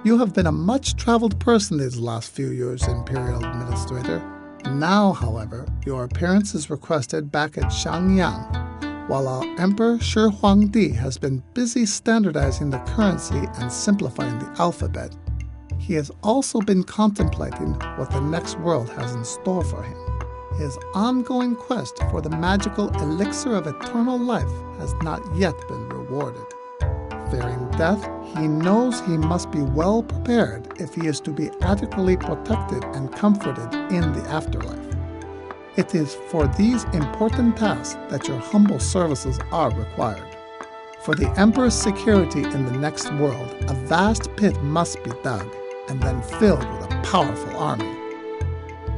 You have been a much-traveled person these last few years, Imperial Administrator. Now, however, your appearance is requested back at Xianyang, while our Emperor Shi Huangdi has been busy standardizing the currency and simplifying the alphabet. He has also been contemplating what the next world has in store for him. His ongoing quest for the magical elixir of eternal life has not yet been rewarded. Fearing death, he knows he must be well prepared if he is to be adequately protected and comforted in the afterlife. It is for these important tasks that your humble services are required. For the Emperor's security in the next world, a vast pit must be dug and then filled with a powerful army.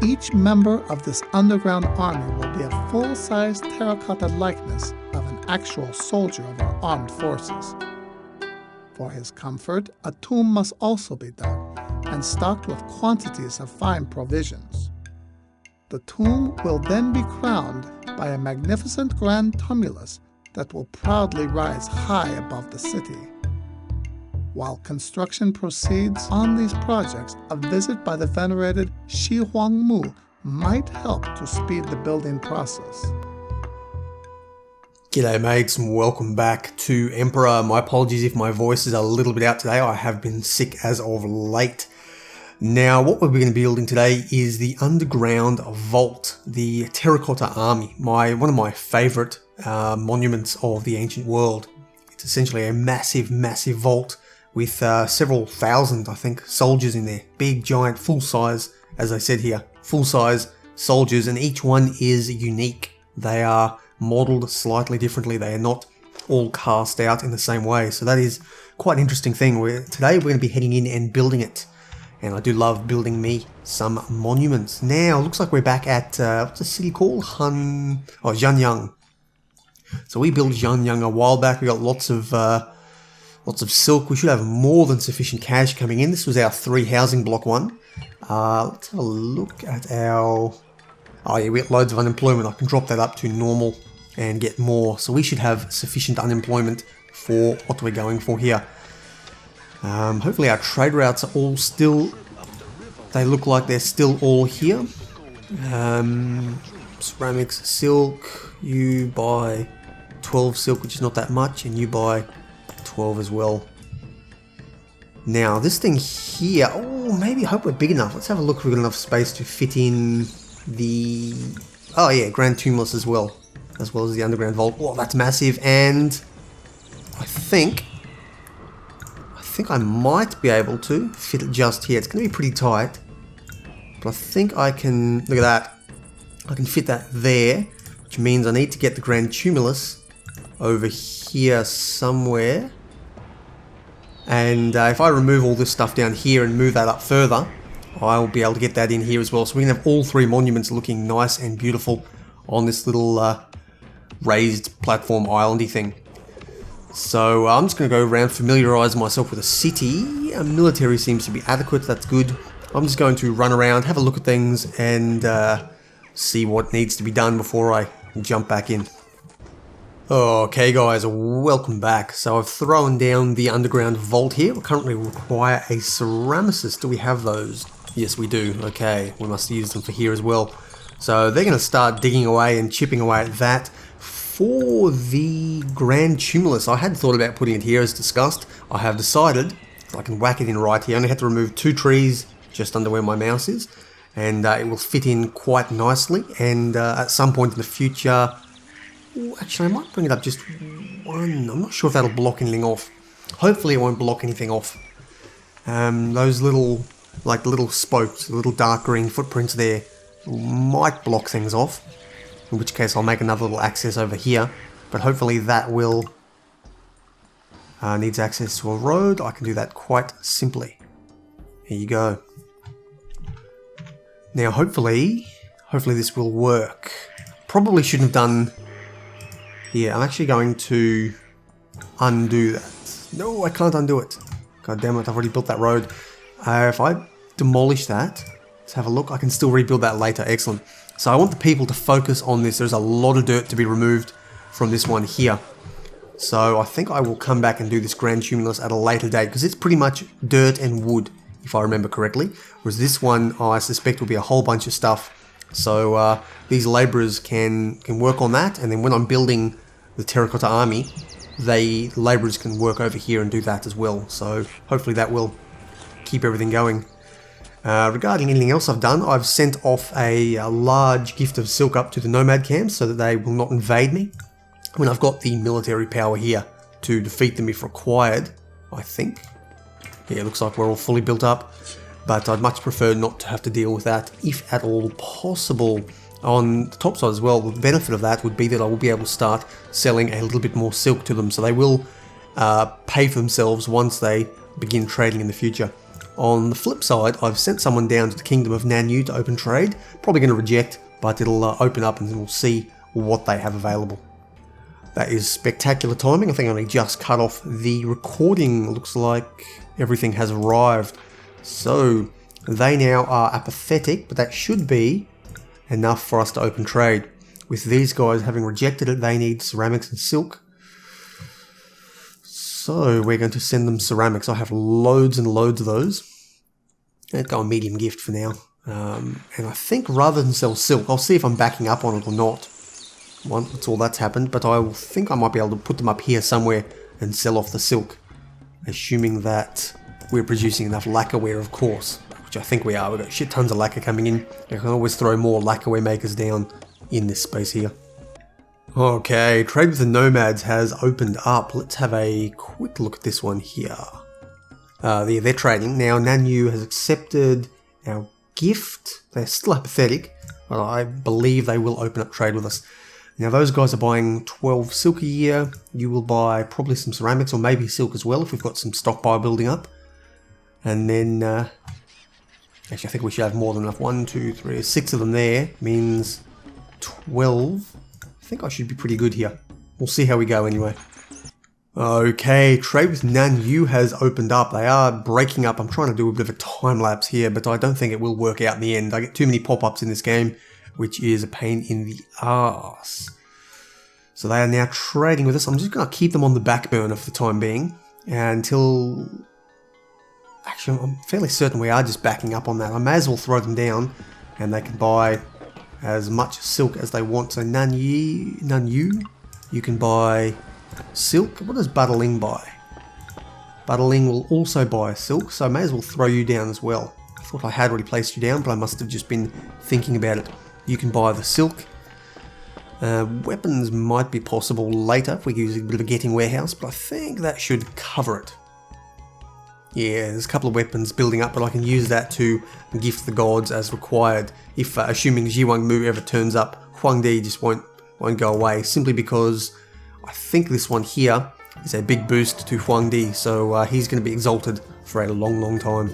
Each member of this underground army will be a full-size terracotta likeness of an actual soldier of our armed forces. For his comfort, a tomb must also be dug and stocked with quantities of fine provisions. The tomb will then be crowned by a magnificent grand tumulus that will proudly rise high above the city. While construction proceeds on these projects, a visit by the venerated Shi Huangmu might help to speed the building process. G'day mates and welcome back to Emperor. My apologies if my voice is a little bit out today. I have been sick as of late. Now what we're going to be building today is the underground vault, the Terracotta Army, one of my favourite monuments of the ancient world. It's essentially a massive vault with several thousand, I think, soldiers in there. Big, giant, full-size, as I said here, full-size soldiers, and each one is unique. They are modelled slightly differently. They are not all cast out in the same way. So that is quite an interesting thing. Today we're going to be heading in and building it. And I do love building me some monuments. Now, looks like we're back at, what's the city called? Xianyang. So we built Xianyang a while back. We got lots of silk. We should have more than sufficient cash coming in. This was our 3 housing block one. Let's have a look at our... Oh yeah, we got loads of unemployment. I can drop that up to normal and get more. So we should have sufficient unemployment for what we're going for here. Hopefully our trade routes are all still... They look like they're still all here. Ceramics, silk. You buy 12 silk, which is not that much. And you buy 12 as well. Now this thing here, oh, maybe I hope we're big enough. Let's have a look if we've got enough space to fit in the, oh yeah, Grand Tumulus as well as the underground vault. Oh, that's massive. And I think I might be able to fit it just here. It's going to be pretty tight, but I think I can, look at that, I can fit that there, which means I need to get the Grand Tumulus over here somewhere. And if I remove all this stuff down here and move that up further, I'll be able to get that in here as well. So we can have all 3 monuments looking nice and beautiful on this little raised platform islandy thing. So I'm just going to go around, familiarise myself with the city. Military seems to be adequate, that's good. I'm just going to run around, have a look at things and see what needs to be done before I jump back in. Okay guys, welcome back. So I've thrown down the underground vault here. We currently require a ceramicist. Do we have those? Yes, we do. Okay, we must use them for here as well. So they're going to start digging away and chipping away at that. For the Grand Tumulus, I had thought about putting it here as discussed. I have decided I can whack it in right here. I only have to remove 2 trees just under where my mouse is. And it will fit in quite nicely. And at some point in the future... Ooh, actually, I might bring it up just one. I'm not sure if that'll block anything off. Hopefully it won't block anything off. Those little, like the little spokes, the little dark green footprints there might block things off. In which case I'll make another little access over here. But hopefully that will... needs access to a road. I can do that quite simply. Here you go. Now hopefully this will work. Probably shouldn't have done... Yeah, I'm actually going to undo that. No, I can't undo it. God damn it, I've already built that road. If I demolish that, let's have a look. I can still rebuild that later. Excellent. So I want the people to focus on this. There's a lot of dirt to be removed from this one here. So I think I will come back and do this Grand Tumulus at a later date, because it's pretty much dirt and wood, if I remember correctly. Whereas this one, I suspect, will be a whole bunch of stuff. So these labourers can work on that, and then when I'm building the Terracotta Army, labourers can work over here and do that as well. So hopefully that will keep everything going. Regarding anything else I've done, I've sent off a large gift of silk up to the nomad camps so that they will not invade me when I've got the military power here to defeat them if required, I think. Yeah, it looks like we're all fully built up, but I'd much prefer not to have to deal with that if at all possible. On the top side as well, the benefit of that would be that I will be able to start selling a little bit more silk to them, so they will pay for themselves once they begin trading in the future. On the flip side, I've sent someone down to the Kingdom of Nanu to open trade. Probably going to reject, but it'll open up and we'll see what they have available. That is spectacular timing. I think I only just cut off the recording. Looks like everything has arrived. So they now are apathetic, but that should be enough for us to open trade. With these guys having rejected it, they need ceramics and silk. So we're going to send them ceramics. I have loads and loads of those. Let's go a medium gift for now. And I think rather than sell silk, I'll see if I'm backing up on it or not. That's all that's happened, but I think I might be able to put them up here somewhere and sell off the silk. Assuming that we're producing enough lacquerware, of course, which I think we are. We've got shit tons of lacquer coming in. I can always throw more lacquerware makers down in this space here. Okay, trade with the nomads has opened up. Let's have a quick look at this one here. They're trading. Now, Nanu has accepted our gift. They're still apathetic, but I believe they will open up trade with us. Now, those guys are buying 12 silk a year. You will buy probably some ceramics or maybe silk as well if we've got some stockpile building up. And then, actually, I think we should have more than enough. 1, 2, 3, 6 of them there means 12. I think I should be pretty good here. We'll see how we go anyway. Okay, trade with Nanu has opened up. They are breaking up. I'm trying to do a bit of a time lapse here, but I don't think it will work out in the end. I get too many pop-ups in this game, which is a pain in the arse. So they are now trading with us. I'm just going to keep them on the back burner for the time being until... Actually, I'm fairly certain we are just backing up on that. I may as well throw them down and they can buy as much silk as they want. So Nanu, you can buy silk. What does Buttling buy? Buttling will also buy silk, so I may as well throw you down as well. I thought I had already placed you down, but I must have just been thinking about it. You can buy the silk. Weapons might be possible later if we use a bit of a getting warehouse, but I think that should cover it. Yeah, there's a couple of weapons building up, but I can use that to gift the gods as required. If assuming Xianyang Mu ever turns up, Huangdi just won't go away, simply because I think this one here is a big boost to Huangdi, so he's going to be exalted for a long, long time.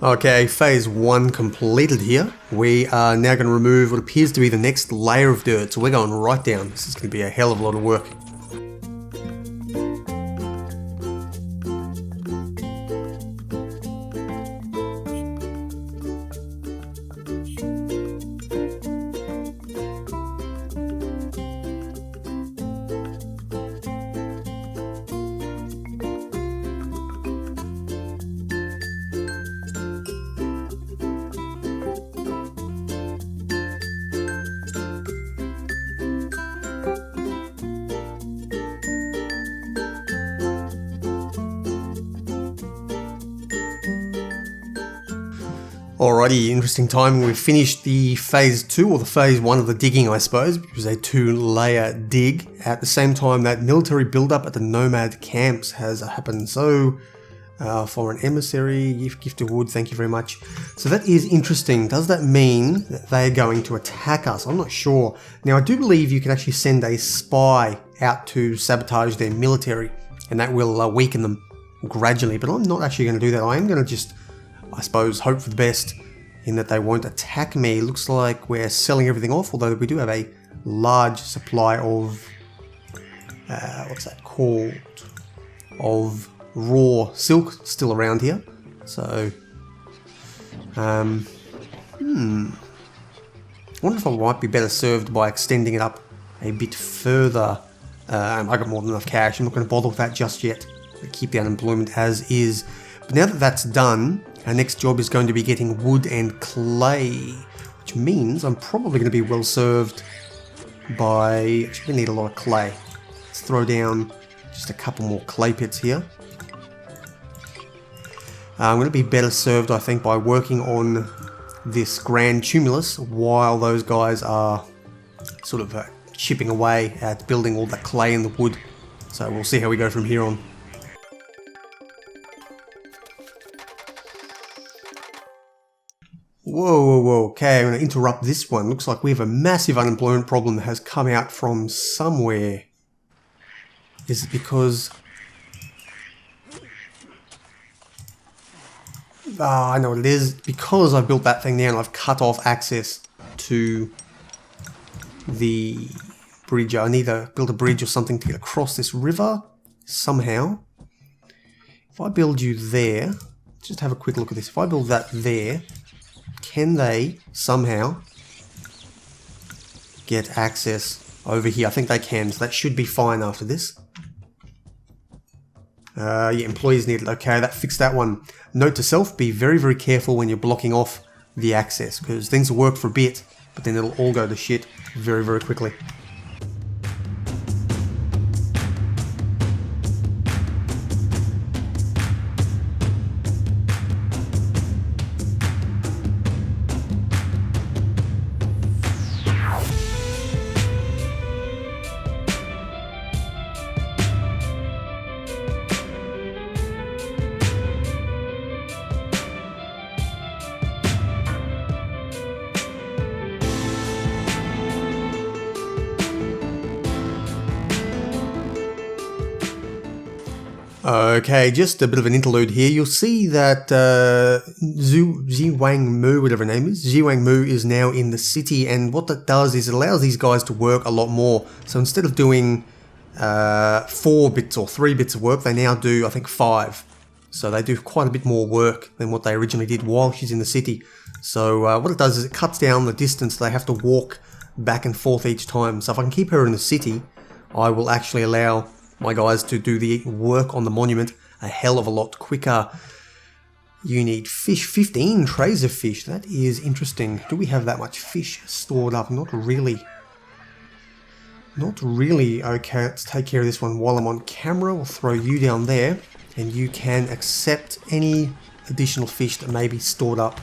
Okay, phase 1 completed here. We are now going to remove what appears to be the next layer of dirt, so we're going right down. This is going to be a hell of a lot of work. Alrighty, interesting timing. We've finished the phase 2, or the phase 1 of the digging, I suppose, which was a 2-layer dig. At the same time, that military build-up at the nomad camps has happened. So For an emissary, gift of wood, thank you very much. So that is interesting. Does that mean that they're going to attack us? I'm not sure. Now I do believe you can actually send a spy out to sabotage their military, and that will weaken them gradually, but I'm not actually going to do that. I am going to just, I suppose, hope for the best in that they won't attack me. Looks like we're selling everything off, although we do have a large supply of, what's that called? Of raw silk still around here. So, I wonder if I might be better served by extending it up a bit further. I got more than enough cash. I'm not going to bother with that just yet. Keep the unemployment as is. But now that that's done, our next job is going to be getting wood and clay, which means I'm probably going to be well served by... Actually, we need a lot of clay. Let's throw down just a couple more clay pits here. I'm going to be better served, I think, by working on this grand tumulus while those guys are sort of chipping away at building all the clay and the wood. So we'll see how we go from here on. Whoa, okay, I'm going to interrupt this one. Looks like we have a massive unemployment problem that has come out from somewhere. Is it because... I know what it is. Because I've built that thing there and I've cut off access to the bridge. I need to build a bridge or something to get across this river somehow. If I build you there, just have a quick look at this. If I build that there, can they somehow get access over here? I think they can, so that should be fine after this. Yeah, employees needed. Okay, that fixed that one. Note to self, be very, very careful when you're blocking off the access, because things will work for a bit, but then it'll all go to shit very, very quickly. Okay, just a bit of an interlude here. You'll see that Xianyang Mu, whatever her name is, Xianyang Mu is now in the city, and what that does is it allows these guys to work a lot more. So instead of doing 4 bits or 3 bits of work, they now do, I think, 5. So they do quite a bit more work than what they originally did while she's in the city. So what it does is it cuts down the distance they have to walk back and forth each time. So if I can keep her in the city, I will actually allow my guys to do the work on the monument a hell of a lot quicker. You need fish, 15 trays of fish. That is interesting. Do we have that much fish stored up? Not really. Not really. Okay, let's take care of this one while I'm on camera. We'll throw you down there, and you can accept any additional fish that may be stored up.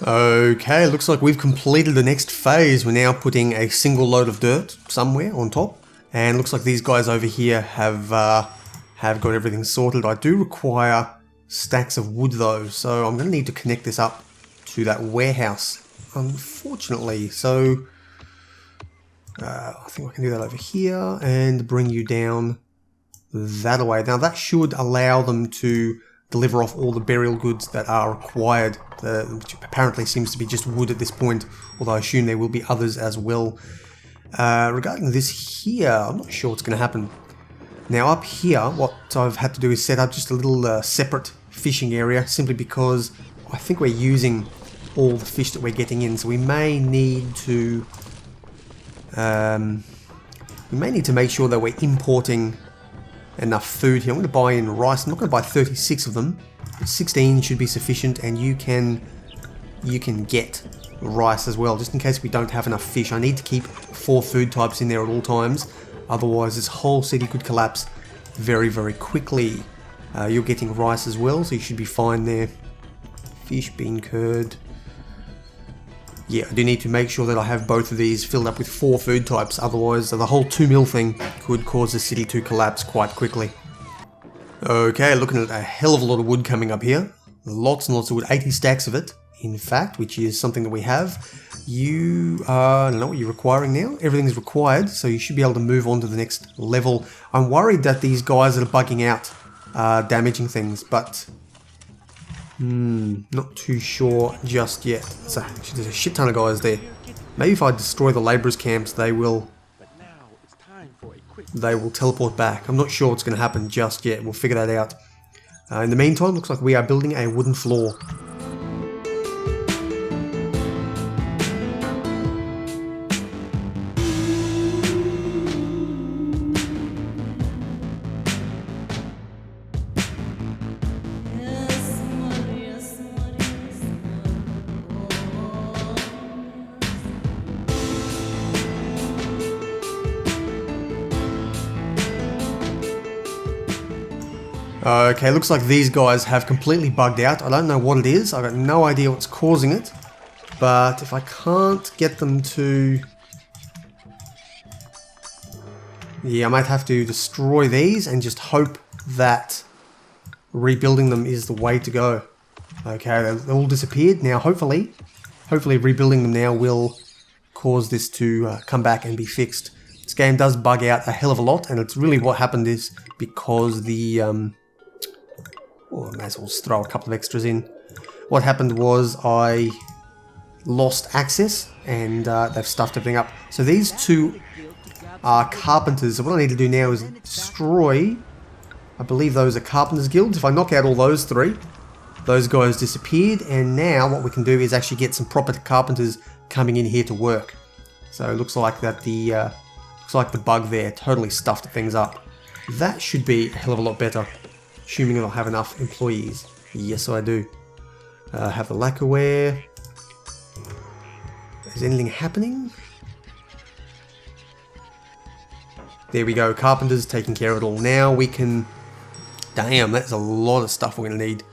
Okay, looks like we've completed the next phase. We're now putting a single load of dirt somewhere on top. And looks like these guys over here have got everything sorted. I do require stacks of wood though, so I'm going to need to connect this up to that warehouse, unfortunately. So I think I can do that over here and bring you down that way. Now that should allow them to deliver off all the burial goods that are required, which apparently seems to be just wood at this point, although I assume there will be others as well. Regarding this here, I'm not sure what's going to happen. Now up here, what I've had to do is set up just a little separate fishing area, simply because I think we're using all the fish that we're getting in, so we may need to make sure that we're importing enough food here. I'm going to buy in rice. I'm not going to buy 36 of them. 16 should be sufficient, and you can get rice as well, just in case we don't have enough fish. I need to keep 4 food types in there at all times, otherwise this whole city could collapse very, very quickly. You're getting rice as well, so you should be fine there. Fish, bean curd. Yeah, I do need to make sure that I have both of these filled up with 4 food types, otherwise the whole 2 mil thing could cause the city to collapse quite quickly. Okay, looking at a hell of a lot of wood coming up here. Lots and lots of wood, 80 stacks of it, in fact, which is something that we have. You I don't know what you're requiring now. Everything's required, so you should be able to move on to the next level. I'm worried that these guys that are bugging out are damaging things, but not too sure just yet. So there's a shit ton of guys there. Maybe if I destroy the labourers' camps, they will teleport back. I'm not sure what's going to happen just yet. We'll figure that out. In the meantime, looks like we are building a wooden floor. Okay, looks like these guys have completely bugged out. I don't know what it is. I've got no idea what's causing it. But if I can't get them to... Yeah, I might have to destroy these and just hope that rebuilding them is the way to go. Okay, they all disappeared. Now, hopefully rebuilding them now will cause this to come back and be fixed. This game does bug out a hell of a lot, and it's really what happened is because the... Oh, I may as well just throw a couple of extras in. What happened was I lost access and they've stuffed everything up. So these two are carpenters. So what I need to do now is destroy, I believe those are carpenters guilds. If I knock out all those three, those guys disappeared. And now what we can do is actually get some proper carpenters coming in here to work. So it looks like that the bug there totally stuffed things up. That should be a hell of a lot better. Assuming I'll have enough employees. Yes, I do. Have the lacquerware. Is anything happening? There we go. Carpenters taking care of it all. Now we can... Damn, that's a lot of stuff we're going to need.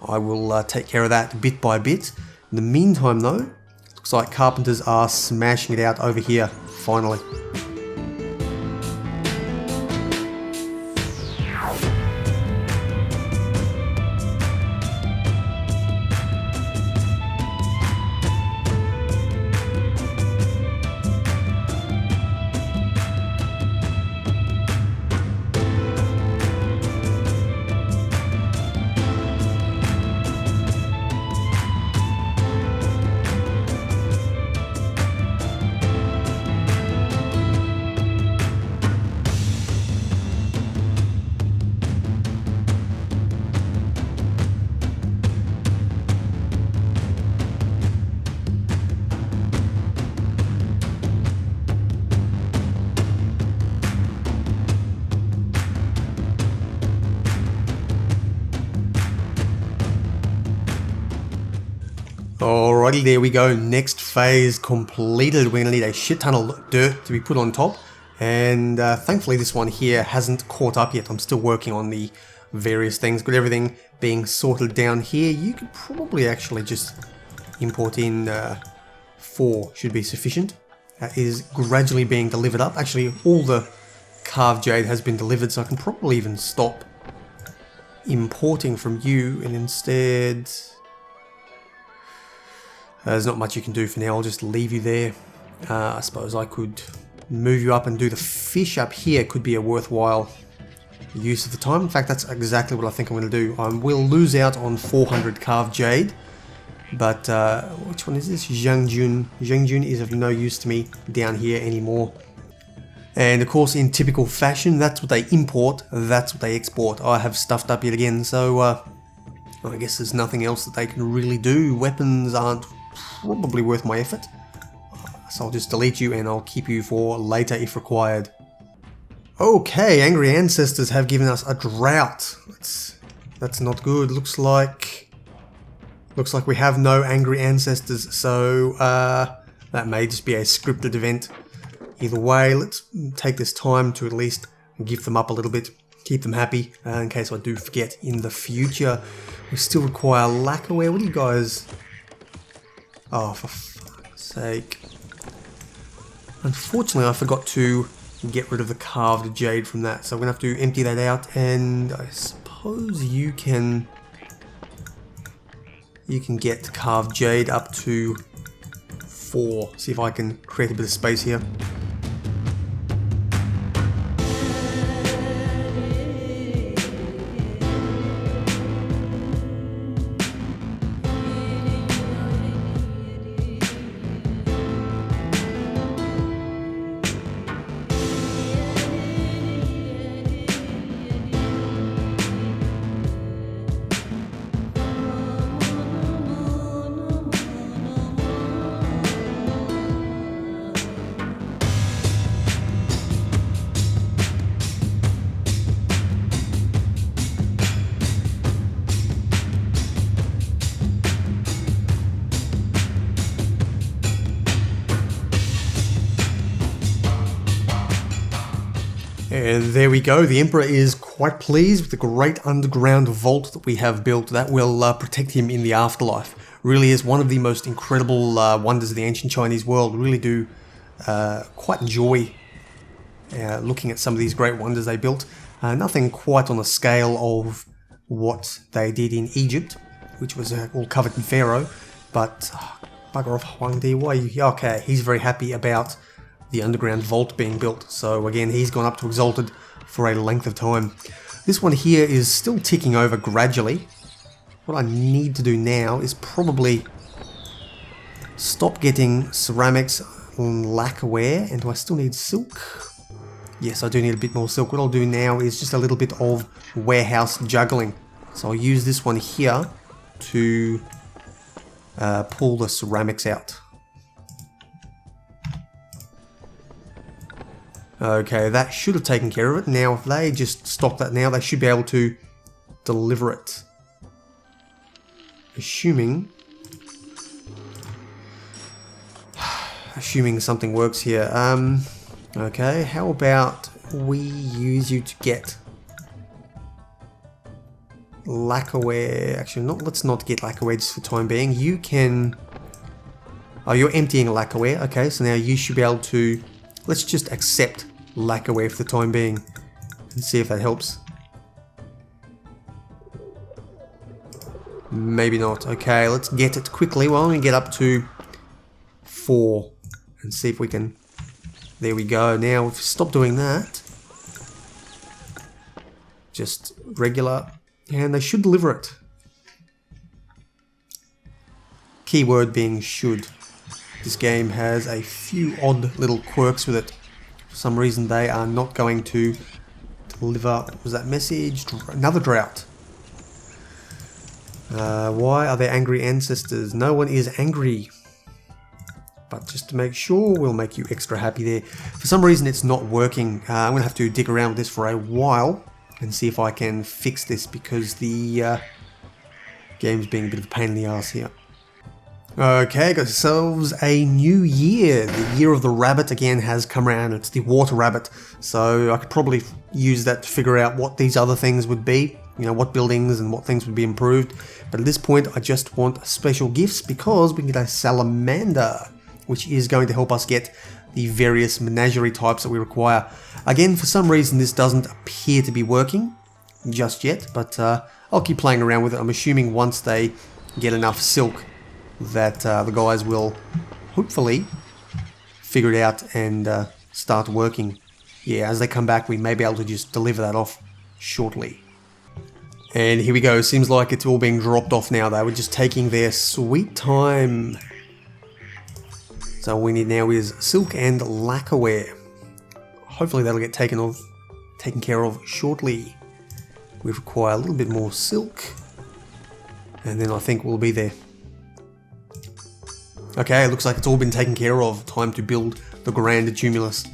I will take care of that bit by bit. In the meantime, though, looks like carpenters are smashing it out over here, finally. Alrighty, there we go. Next phase completed. We're going to need a shit ton of dirt to be put on top. And thankfully this one here hasn't caught up yet. I'm still working on the various things. Got everything being sorted down here. You could probably actually just import in 4 should be sufficient. That is gradually being delivered up. Actually, all the carved jade has been delivered, so I can probably even stop importing from you and instead... there's not much you can do for now. I'll just leave you there. I suppose I could move you up and do the fish up here. Could be a worthwhile use of the time. In fact, that's exactly what I think I'm going to do. I will lose out on 400 carved jade. But which one is this? Xianyang. Xianyang is of no use to me down here anymore. And of course, in typical fashion, that's what they import. That's what they export. I have stuffed up yet again. So I guess there's nothing else that they can really do. Weapons aren't probably worth my effort. So I'll just delete you and I'll keep you for later if required. Okay, angry ancestors have given us a drought. That's not good. Looks like we have no angry ancestors, so that may just be a scripted event. Either way, let's take this time to at least give them up a little bit, keep them happy, in case I do forget in the future. We still require lacquerware. What do you guys... Oh, for fuck's sake. Unfortunately, I forgot to get rid of the carved jade from that, so I'm going to have to empty that out, and I suppose suppose you can get carved jade up to 4. See if I can create a bit of space here. And there we go, the Emperor is quite pleased with the great underground vault that we have built that will protect him in the afterlife. Really is one of the most incredible wonders of the ancient Chinese world. Really do quite enjoy looking at some of these great wonders they built. Nothing quite on the scale of what they did in Egypt, which was all covered in Pharaoh, but bugger off Huangdi, why are you... Okay, he's very happy about the underground vault being built. So again, he's gone up to Exalted for a length of time. This one here is still ticking over gradually. What I need to do now is probably stop getting ceramics on lacquerware. And do I still need silk? Yes, I do need a bit more silk. What I'll do now is just a little bit of warehouse juggling. So I'll use this one here to pull the ceramics out. Okay, that should have taken care of it. Now, if they just stock that now, they should be able to deliver it. Assuming something works here. Okay, how about we use you to get lacquerware? Actually, let's not get lacquerware just for the time being. You can... Oh, you're emptying lacquerware. Okay, so now you should be able to... Let's just accept lacquerware for the time being and see if that helps. Maybe not. Okay, let's get it quickly. We'll only get up to 4 and see if we can... There we go. Now, if we stop doing that, just regular, and they should deliver it. Keyword being should. This game has a few odd little quirks with it. For some reason they are not going to deliver. What was that message? Another drought. Why are there angry ancestors? No one is angry. But just to make sure, we'll make you extra happy there. For some reason it's not working. I'm going to have to dig around with this for a while and see if I can fix this, because the game's being a bit of a pain in the ass here. Okay, got ourselves a new year. The year of the rabbit again has come around. It's the water rabbit. So I could probably use that to figure out what these other things would be. You know, what buildings and what things would be improved. But at this point, I just want special gifts because we can get a salamander, which is going to help us get the various menagerie types that we require. Again, for some reason, this doesn't appear to be working just yet, but I'll keep playing around with it. I'm assuming once they get enough silk, that the guys will hopefully figure it out and start working. Yeah, as they come back, we may be able to just deliver that off shortly. And here we go. Seems like it's all being dropped off now. They were just taking their sweet time. So all we need now is silk and lacquerware. Hopefully that'll get taken care of shortly. We require a little bit more silk, and then I think we'll be there. Okay, it looks like it's all been taken care of. Time to build the grand Tumulus.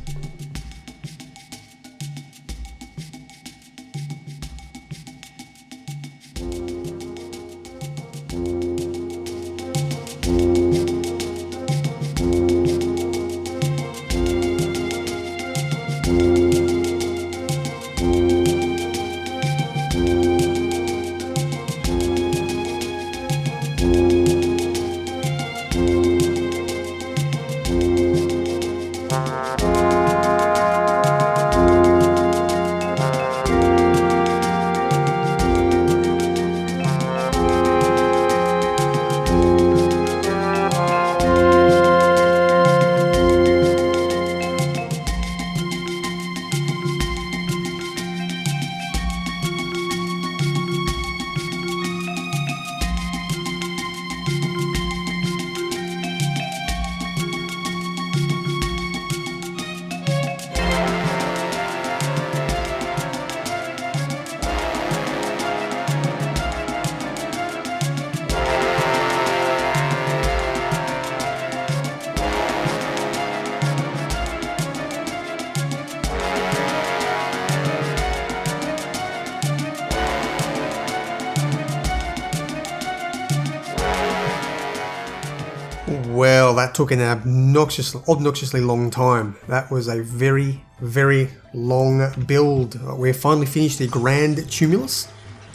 that took an obnoxiously long time. That was a very, very long build. We've finally finished the Grand Tumulus.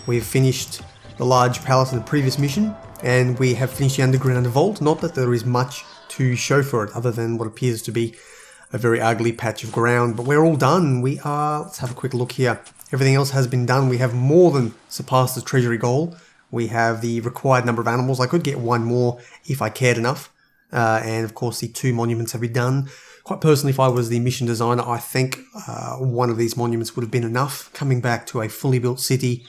We've finished the large palace of the previous mission, and we have finished the underground vault. Not that there is much to show for it, other than what appears to be a very ugly patch of ground, but we're all done. Let's have a quick look here. Everything else has been done. We have more than surpassed the treasury goal. We have the required number of animals. I could get one more if I cared enough. And of course the 2 monuments have been done. Quite personally, if I was the mission designer, I think one of these monuments would have been enough. Coming back to a fully built city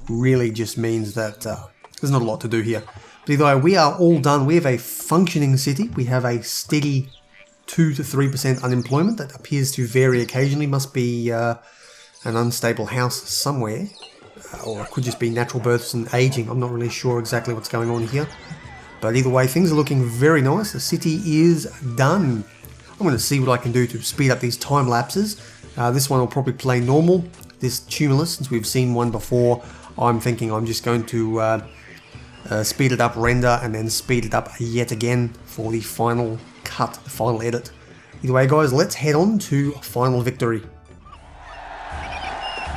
really just means that there's not a lot to do here. But either way, we are all done. We have a functioning city. We have a steady 2 to 3% unemployment that appears to vary occasionally. Must be an unstable house somewhere, or it could just be natural births and aging. I'm not really sure exactly what's going on here, but either way, things are looking very nice. The city is done. I'm going to see what I can do to speed up these time lapses. This one will probably play normal. This Tumulus, since we've seen one before, I'm thinking I'm just going to speed it up, render, and then speed it up yet again for the final cut, the final edit. Either way, guys, let's head on to final victory.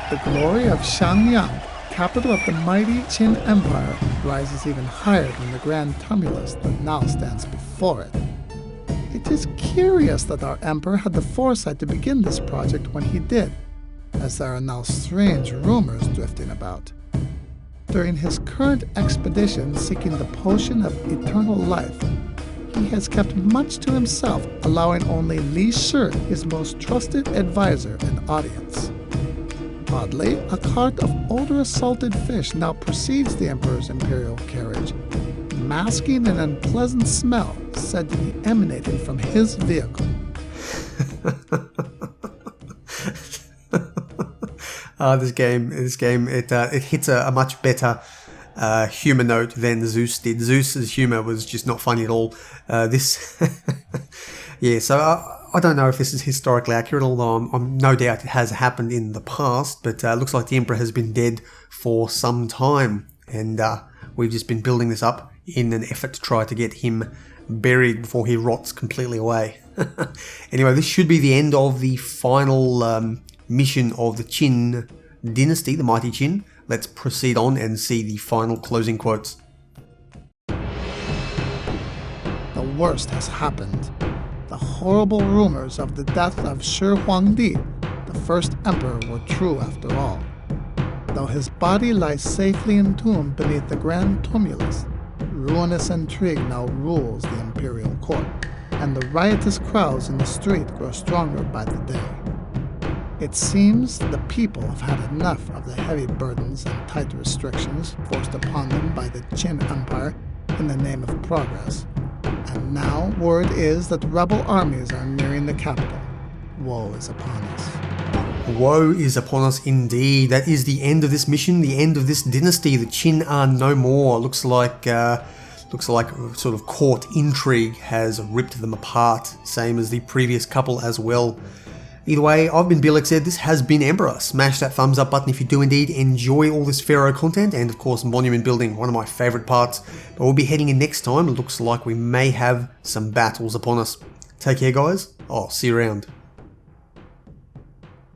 The glory of Xianyang, capital of the mighty Qin Empire, rises even higher than the grand tumulus that now stands before it. It is curious that our emperor had the foresight to begin this project when he did, as there are now strange rumors drifting about. During his current expedition seeking the potion of eternal life, he has kept much to himself, allowing only Li Shi, his most trusted advisor and audience. Oddly, a cart of odorous salted fish now precedes the Emperor's imperial carriage, masking an unpleasant smell said to be emanating from his vehicle. This game, it hits a much better humor note than Zeus did. Zeus's humor was just not funny at all. Yeah, so I don't know if this is historically accurate, although I'm no doubt it has happened in the past, but looks like the Emperor has been dead for some time, and we've just been building this up in an effort to try to get him buried before he rots completely away. Anyway, this should be the end of the final mission of the Qin dynasty, the mighty Qin. Let's proceed on and see the final closing quotes. The worst has happened. The horrible rumors of the death of Shi Huangdi, the first emperor, were true after all. Though his body lies safely entombed beneath the grand tumulus, ruinous intrigue now rules the imperial court, and the riotous crowds in the street grow stronger by the day. It seems the people have had enough of the heavy burdens and tight restrictions forced upon them by the Qin Empire in the name of progress. And now word is that rebel armies are nearing the capital. Woe is upon us. Woe is upon us indeed. That is the end of this mission, the end of this dynasty. The Qin are no more. Looks like sort of court intrigue has ripped them apart, same as the previous couple as well. Either way, I've been Blxz. This has been Emperor. Smash that thumbs up button if you do indeed enjoy all this Pharaoh content, and of course monument building, one of my favourite parts. But we'll be heading in next time. It looks like we may have some battles upon us. Take care, guys. I'll see you around.